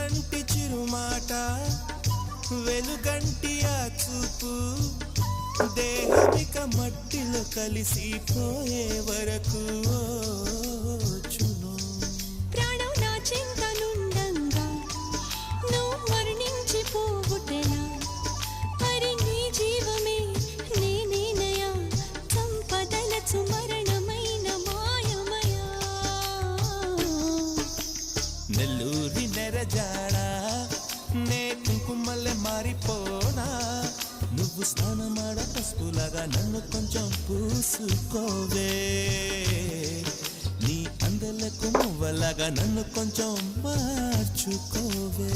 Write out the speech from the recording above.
చినుకులంటి చిరుమాట వెలుగంటి ఆ చూపు దేహమిక మట్టిలో కలిసిపోయే వరకు చును ప్రాణం నా చింతనుండంగా నువ్వు మరణించిపోవుటెలా మరి నీ జీవమే నేనేనయా సంపదలచు మరణమైన మాయమయా నెల్లూరి నెరజాడా నే కుంకుమల్లె మారిపోనా నువ్వు స్నానమాడ పసుపులాగా నన్ను కొంచెం పూసుకోవే నీ అందలకు మువ్వలాగా నన్ను కొంచెం మార్చుకోవే